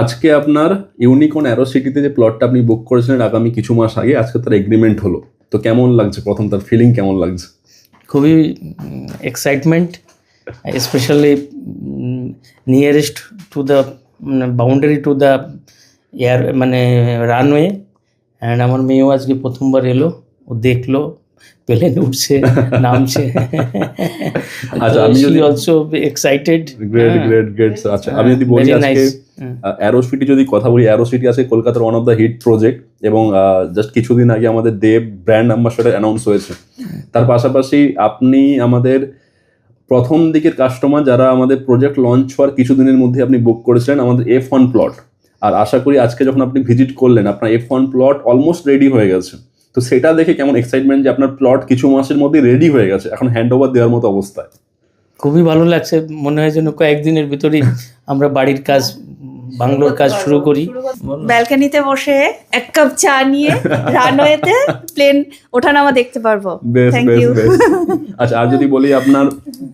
আজকে আপনার unicorn arrow সিটিতে যে প্লটটা আপনি বুক করেছিলেন আগামী কিছু মাস আগে, আজকে তার এগ্রিমেন্ট হলো, তো কেমন লাগছে? প্রথম তার ফিলিং কেমন লাগছে? খুবই excitement, specially nearest to the boundary to the air মানে রানওয়ে। অ্যান্ড আমার মেয়েও আজকে প্রথমবার এলো, ও দেখলো প্লেন উঠছে নামছে। আচ্ছা, আমি যদি অলসো এক্সাইটেড। Great sir. আচ্ছা, আমি যদি বলি আজকে অ্যারো সিটি যদি কথা বলি, অ্যারো সিটি আছে কলকাতার one of the hit project, এবং জাস্ট কিছুদিন আগে আমাদের দেব ব্র্যান্ড অ্যাম্বাসেডর অ্যানাউন্স হয়েছে। তার পাশাপাশি আপনি আমাদের প্রথম দিকের কাস্টমার, যারা আমাদের প্রজেক্ট লঞ্চ হওয়ার কিছুদিনের মধ্যে আপনি বুক করেছিলেন আমাদের F1 প্লট। আর আশা করি আজকে যখন আপনি ভিজিট করলেন, আপনার F1 প্লট অলমোস্ট রেডি হয়ে গেছে। তো সেটা দেখে কেমন এক্সাইটমেন্ট যে আপনার প্লট কিছু মাসের মধ্যে রেডি হয়ে গেছে, এখন হ্যান্ড ওভার দেওয়ার মতো অবস্থায়? খুবই ভালো লাগছে, মনে হয় যেন কয়েকদিনের ভিতরেই আমরা বাড়ির কাজ, বাংলোর কাজ শুরু করি। ব্যালকনিতে বসে এক কাপ চা নিয়ে রানওয়েতে প্লেন ওঠানামা দেখতে পারবো। Thank you. আচ্ছা, আর যদি বলি আপনার,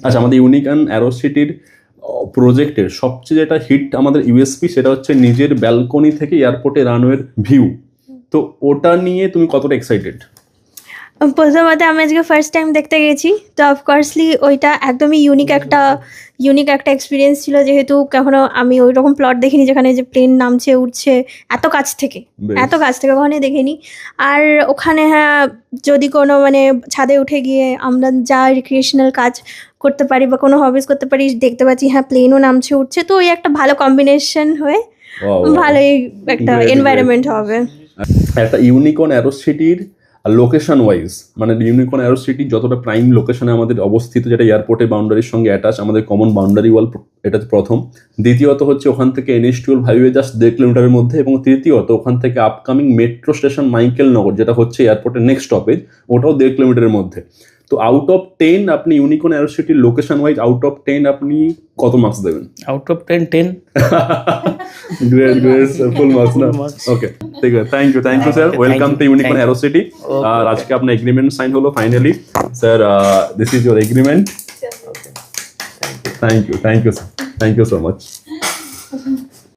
আচ্ছা আমাদের ইউনিকর্ন অ্যারো সিটির প্রজেক্টের সবচেয়ে যেটা হিট আমাদের ইউএসপি, সেটা হচ্ছে নিজের ব্যালকনি থেকে এয়ারপোর্টে রানওয়ের ভিউ। তো ওটা নিয়ে তুমি কতটা এক্সাইটেড? প্রথমত আমি আজকে ফার্স্ট টাইম দেখতে গেছি, তো অফকোর্সলি ওইটা একদমই ইউনিক একটা এক্সপিরিয়েন্স ছিল, যেহেতু কখনো আমি ওই রকম প্লট দেখিনি যেখানে যে প্লেন নামছে উঠছে এত কাছ থেকে কখনোই দেখিনি। আর ওখানে হ্যাঁ, যদি কোনো মানে ছাদে উঠে গিয়ে আমরা যা রিক্রিয়েশনাল কাজ করতে পারি বা কোনো হবিস করতে পারি, দেখতে পাচ্ছি হ্যাঁ প্লেনও নামছে উঠছে, তো ওই একটা ভালো কম্বিনেশন হয়ে ভালোই একটা এনভায়রনমেন্ট হবে। একটা ইউনিকর্ন অ্যারো সিটির লোকেশন ওয়াইজ, মানে ইউনিকর্ন অ্যারো সিটি যতটা প্রাইম লোকেশনে আমাদের অবস্থিত, যেটা এয়ারপোর্টের বাউন্ডারির সঙ্গে অ্যাটাচ, আমাদের কমন বাউন্ডারি ওয়াল, এটা প্রথম। দ্বিতীয়ত হচ্ছে ওখান থেকে NH-12 হাইওয়ে জাস্ট 1.5 কিলোমিটারের মধ্যে, এবং তৃতীয়ত ওখান থেকে আপকামিং মেট্রো স্টেশন মাইকেল নগর, যেটা হচ্ছে এয়ারপোর্টের নেক্সট স্টপেজ, ওটাও 1.5 কিলোমিটারের মধ্যে। তো আউট অফ 10 আপনি ইউনিকর্ন অ্যারো সিটির লোকেশন ওয়াইজ আউট অফ 10 আপনি কত মার্কস দেবেন? Out of 10 great full marks না? ওকে, ঠিক আছে, thank you sir, welcome to Unicorn Arrow City. আর আজকে আপনার এগ্রিমেন্ট সাইন হলো finally sir, this is your agreement. Thank you sir, thank you so much.